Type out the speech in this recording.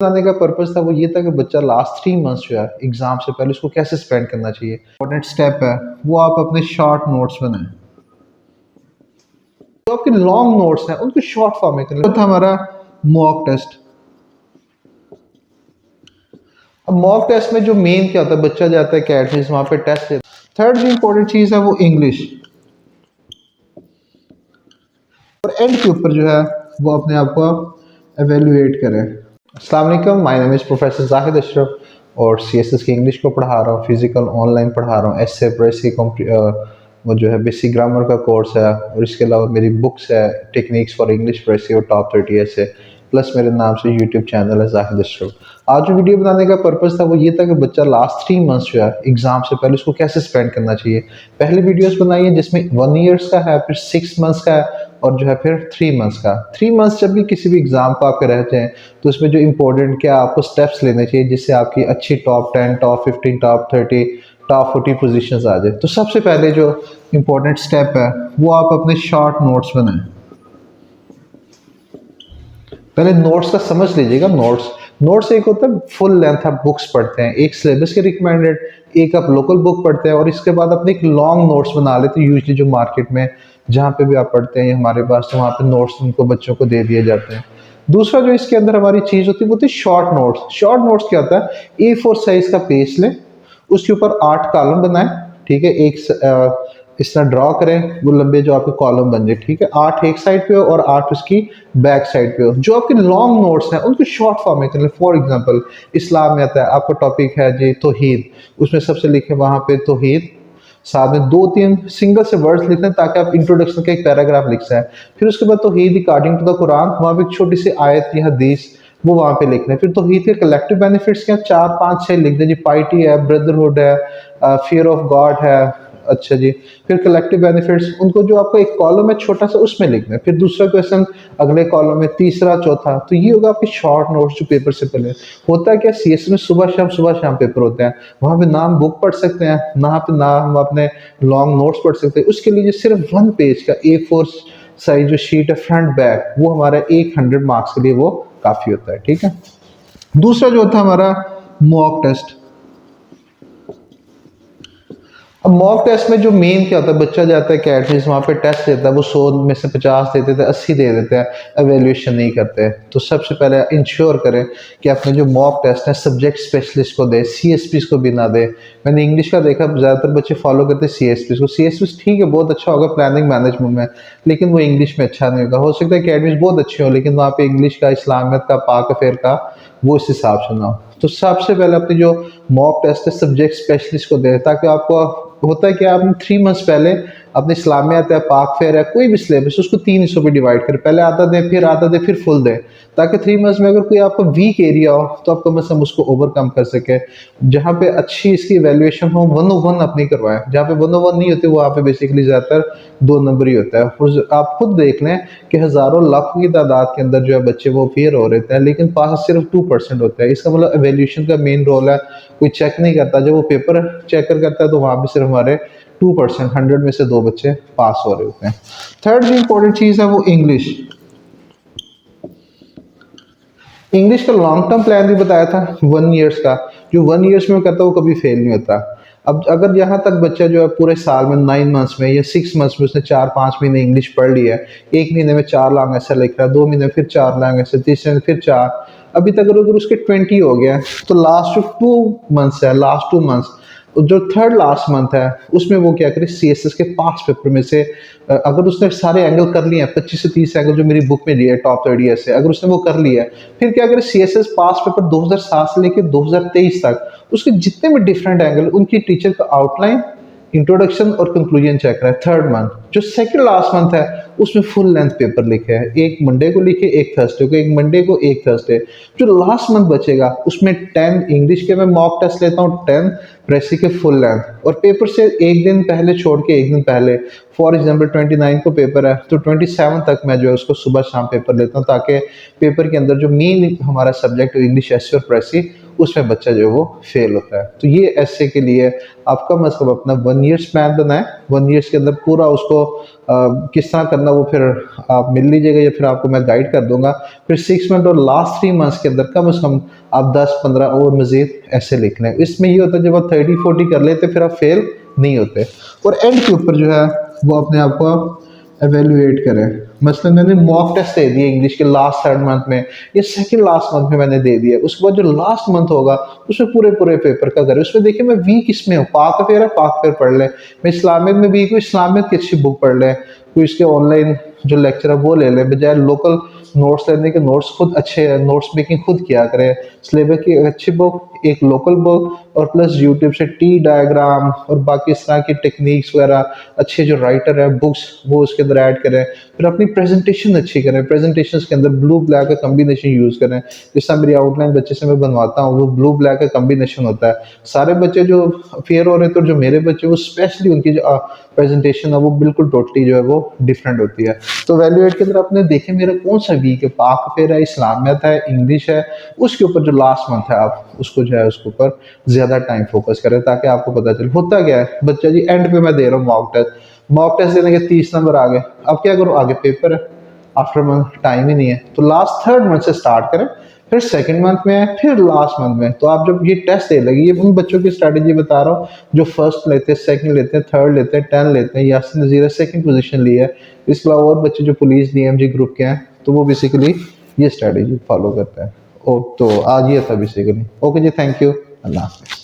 बनाने का पर्पस था वो ये था कि बच्चा लास्ट 3 मंथ्स जो है एग्जाम से पहले उसको कैसे स्पेंड करना चाहिए। इंपॉर्टेंट स्टेप है वो आप अपने शॉर्ट नोट्स बनाएं। जो आपके लॉन्ग नोट्स हैं उनको शॉर्ट फॉर्म में करें। था हमारा मॉक टेस्ट। अब मॉक टेस्ट में जो मेन क्या होता है, बच्चा जाता है कैटरीज वहाँ पे टेस्ट देता है। थर्ड जो इंपॉर्टेंट चीज़ है वो इंग्लिश, और एंड के ऊपर जो है वो अपने आप को एवेल्युएट करें। अस्सलाम वालेकुम, my name is professor Zahid Ashraf और सीएसएस की इंग्लिश को पढ़ा रहा हूँ, फिजिकल ऑनलाइन पढ़ा रहा हूँ, एसए प्रेसी वो जो है बेसिक ग्रामर का कोर्स है, और इसके अलावा मेरी बुक्स है टेक्निक्स फॉर इंग्लिश प्रेसी और टॉप 30 एसए, प्लस मेरे नाम से यूट्यूब चैनल है जाहिद अशरफ। आज जो वीडियो बनाने का पर्पस था वो ये था कि बच्चा लास्ट 3 मंथ्स जो है एग्जाम से पहले उसको कैसे स्पेंड करना चाहिए। पहले वीडियोस बनाई है जिसमें 1 ईयर्स का है, फिर 6 मंथ्स का है, और जो है फिर 3 मंथ्स का। 3 मंथ्स जब भी किसी भी एग्जाम को आपके रहते हैं तो उसमें जो इंपॉर्टेंट क्या आपको स्टेप्स लेने चाहिए जिससे आपकी अच्छी top 10, top 15, top 30, top 40 positions आ जाए। तो सबसे पहले जो इंपॉर्टेंट स्टेप है वो आप अपने शॉर्ट नोट्स बनाएं। पहले नोट्स का समझ लीजिएगा। नोट्स एक होता है फुल लेंथ आप बुक्स पढ़ते हैं, एक सिलेबस के रिकमेंडेड, एक आप लोकल बुक पढ़ते हैं, और इसके बाद अपने एक लॉन्ग नोट्स बना लेते हैं। यूजली जो मार्केट में जहाँ पे भी आप पढ़ते हैं हमारे पास, तो वहाँ पे नोट्स उनको बच्चों को दे दिए जाते हैं। दूसरा जो इसके अंदर हमारी चीज़ होती है वो होती है शॉर्ट नोट्स। शॉर्ट नोट्स क्या होता है, A4 साइज का पेज लें, उसके ऊपर 8 कॉलम बनाएं, ठीक है, इस तरह ड्रॉ करें, वो लंबे जो आपके कॉलम बन जाए, ठीक है, 8 एक साइड पे हो और 8 उसकी बैक साइड पे हो। जो आपके लॉन्ग नोट्स हैं उनको शॉर्ट फॉर्म में कर लें। फॉर एग्जांपल इस्लाम में आता है, आपका टॉपिक है जी तौहीद, उसमें सबसे लिखे वहां पे तौहीद, साथ में 2-3 सिंगल से वर्ड्स लिखते हैं ताकि आप इंट्रोडक्शन का एक पैराग्राफ लिख सकें। फिर उसके बाद तौहीद अकॉर्डिंग टू द कुरान, वहां पे एक छोटी सी आयत या हदीस वो वहां पे लिखना है। फिर तौहीद के कलेक्टिव बेनिफिट्स क्या, 4-5-6 लिख दें जी। पाइटी है, ब्रदरहुड है, फियर ऑफ गॉड है, अच्छा जी। फिर कलेक्टिव बेनिफिट्स, उनको जो आपका एक कॉलम है छोटा सा उसमें लिखना है। फिर दूसरा क्वेश्चन अगले कॉलम में, तीसरा, चौथा। तो ये होगा आपके शॉर्ट नोट्स जो पेपर से पहले होता है। क्या सीएस में सुबह शाम पेपर होते हैं, वहां पे ना हम बुक पढ़ सकते हैं, ना पे ना हम अपने लॉन्ग नोट्स पढ़ सकते हैं। उसके लिए सिर्फ 1 पेज का A4 साइज जो शीट है फ्रंट बैक, वो हमारा 100 मार्क्स के लिए वो काफी होता है, ठीक है। दूसरा जो होता है हमारा मॉक टेस्ट। अब मॉक टेस्ट में जो मेन क्या होता है, बच्चा जाता है कैटरीज वहाँ पे टेस्ट देता है, वो 100 में से 50 देते थे, 80 दे देते हैं, एवेल्यूएशन नहीं करते। तो सबसे पहले इंश्योर करें कि अपने जो मॉक टेस्ट है सब्जेक्ट स्पेशलिस्ट को दे, सीएसपी को भी ना दे। मैंने इंग्लिश का देखा ज़्यादातर बच्चे फॉलो करते हैं सीएसपी को। सीएसपी ठीक है, बहुत अच्छा होगा प्लानिंग मैनेजमेंट में, लेकिन वो इंग्लिश में अच्छा नहीं होगा। हो सकता है अकेडमीज बहुत अच्छी हो लेकिन वहाँ पे इंग्लिश का, इस्लामियत का, पाक अफेयर का वो इस हिसाब से ना हो। तो सबसे पहले अपनी जो मॉक टेस्ट है सब्जेक्ट स्पेशलिस्ट को दे, ताकि आपको होता है कि आपने 3 मंथ्स पहले अपने इस्लामियत है, पाक फेयर है, कोई भी सिलेबस उसको 3 हिस्सों में डिवाइड करें। पहले आधा दें, फिर आधा दें, फिर फुल दें, ताकि 3 मंथ्स में अगर कोई आपका वीक एरिया हो तो आप कम से कम उसको ओवरकम कर सके। जहाँ पे अच्छी इसकी वैल्यूएशन हो 101 अपनी करवाएं, जहाँ पे 101 नहीं होती वहाँ पे बेसिकली ज़्यादातर 2 नंबर ही होता है। और आप खुद देख लें कि हज़ारों लाखों की तादाद के अंदर जो है बच्चे वो फेयर हो रहे हैं, लेकिन पास सिर्फ 2% होता है। इसका मतलब वैल्यूएशन का मेन रोल है, कोई चेक नहीं करता। जब वो पेपर चेकर करता है तो वहाँ पे सिर्फ हमारे 2%, 100 में से 2 बच्चे पास हो रहे होते हैं। थर्ड जो इंपॉर्टेंट चीज़ है वो इंग्लिश। इंग्लिश का लॉन्ग टर्म प्लान भी बताया था 1 ईयर्स का। जो 1 ईयर्स में करता है वो कभी फेल नहीं होता। अब अगर यहाँ तक बच्चा जो है पूरे साल में 9 मंथ्स में या 6 मंथ्स में उसने 4-5 महीने इंग्लिश पढ़ लिया है, 1 महीने में 4 लॉन्ग ऐसा लिख रहा है, 2 महीने में फिर 4 लॉन्ग ऐसे, तीसरे में फिर 4, अभी तक अगर उसके 20 हो गया तो लास्ट जो 2 मंथ्स है, लास्ट 2 मंथ्स, जो थर्ड लास्ट मंथ है उसमें वो क्या करे, सीएसएस के पास पेपर में से अगर उसने सारे एंगल कर लिए हैं, 25 से 30 एंगल जो मेरी बुक में दिए है टॉप 30 से, अगर उसने वो कर लिया है, फिर क्या करे, सीएसएस पास पेपर 2007 से लेकर 2023 तक उसके जितने भी डिफरेंट एंगल उनकी टीचर का आउटलाइन, इंट्रोडक्शन और कंक्लूजन चेक रहा है। थर्ड मंथ जो सेकंड लास्ट मंथ है उसमें फुल लेंथ पेपर लिखे हैं, एक मंडे को लिखे, एक थर्सडे को, एक मंडे को, एक थर्सडे। जो लास्ट मंथ बचेगा उसमें 10 इंग्लिश के मैं मॉक टेस्ट लेता हूँ, 10 प्रेसी के फुल लेंथ, और पेपर से एक दिन पहले छोड़ के एक दिन पहले, फॉर एग्जाम्पल 29 को पेपर है तो 27 तक मैं जो है उसको सुबह शाम पेपर लेता हूँ, ताकि पेपर के अंदर जो मेन हमारा सब्जेक्ट इंग्लिश एस और प्रेसी उसमें बच्चा जो है वो फेल होता है। तो ये ऐसे के लिए आप कम अज़ कम अपना 1 ईयर्स प्लान बनाएं, 1 ईयर्स के अंदर पूरा उसको किस तरह करना वो फिर आप मिल लीजिएगा या फिर आपको मैं गाइड कर दूंगा। फिर 6 मंथ और लास्ट 3 मंथ्स के अंदर कम से कम आप 10-15 और मजीद ऐसे लिख लें। इसमें ये होता है जब आप 30-40 कर लेते फिर आप फेल नहीं होते। और एंड के ऊपर जो है वो अपने आप को आप एवेल्युएट करें। मसलन मैंने मॉक टेस्ट दे दिए इंग्लिश के लास्ट 3rd मंथ में या सेकंड लास्ट मंथ में मैंने दे दिया, उसके बाद जो लास्ट मंथ होगा उसमें पूरे पूरे पेपर का करें। उसमें देखिए मैं वीक इसमें हूँ, पाक अफेयर है, पाक अफेयर पढ़ लें। मैं इस्लामियत में वीक हूँ, इस्लामियत की अच्छी बुक पढ़ लें। कोई इसके ऑनलाइन जो लेक्चर है वो ले लें, बजाय लोकल नोट्स लेने के। नोट्स खुद अच्छे हैं, नोट्स मेकिंग खुद किया करें। सिलेबस की अच्छी बुक, एक लोकल बुक और प्लस यूट्यूब से टी डायग्राम और बाकी इस तरह की टेक्निक्स वगैरह अच्छे जो राइटर है बुक्स वो उसके अंदर ऐड करें। फिर अपनी प्रेजेंटेशन अच्छी करें, प्रेजेंटेशन के अंदर ब्लू ब्लैक का कम्बिनेशन यूज़ करें। जिस तरह मेरी आउटलाइन बच्चे से मैं बनवाता हूँ वो ब्लू ब्लैक का कम्बिनेशन होता है। सारे बच्चे जो फेयर हो रहे थे और जो मेरे बच्चे वो स्पेशली उनकी जो प्रेजेंटेशन है वो बिल्कुल टोटली जो है वो डिफरेंट होती है। तो वैल्यूएट के अंदर आपने देखे मेरा कौन सा वीक है, पाक फेयर है, इस्लामियत है, इंग्लिश है, उसके ऊपर जो लास्ट मंथ है आप उसको जो है उसके ऊपर ज़्यादा टाइम फोकस करें ताकि आपको पता चले। होता क्या है बच्चा जी एंड पे मैं दे रहा हूँ मॉक टेस्ट देने के 30 नंबर आ गए, अब क्या करूँ, आगे पेपर है, आफ्टर मंथ टाइम ही नहीं है। तो लास्ट 3rd मंथ से स्टार्ट करें, फिर 2nd मंथ में है, फिर लास्ट मंथ में। तो आप जब ये टेस्ट दे लगे, ये उन बच्चों की स्ट्रैटेजी बता रहा हूँ जो फर्स्ट लेते हैं, सेकंड लेते हैं, थर्ड लेते हैं, 10 लेते हैं। यासिन नज़ीर सेकंड पोजीशन ली है। इसके अलावा और बच्चे जो पुलिस डीएमजी ग्रुप के हैं तो वो बेसिकली ये स्ट्रैटेजी फॉलो करते हैं। ओ तो आज ये था बेसिकली। ओके जी, थैंक यू, अल्लाह हाफ़िज़।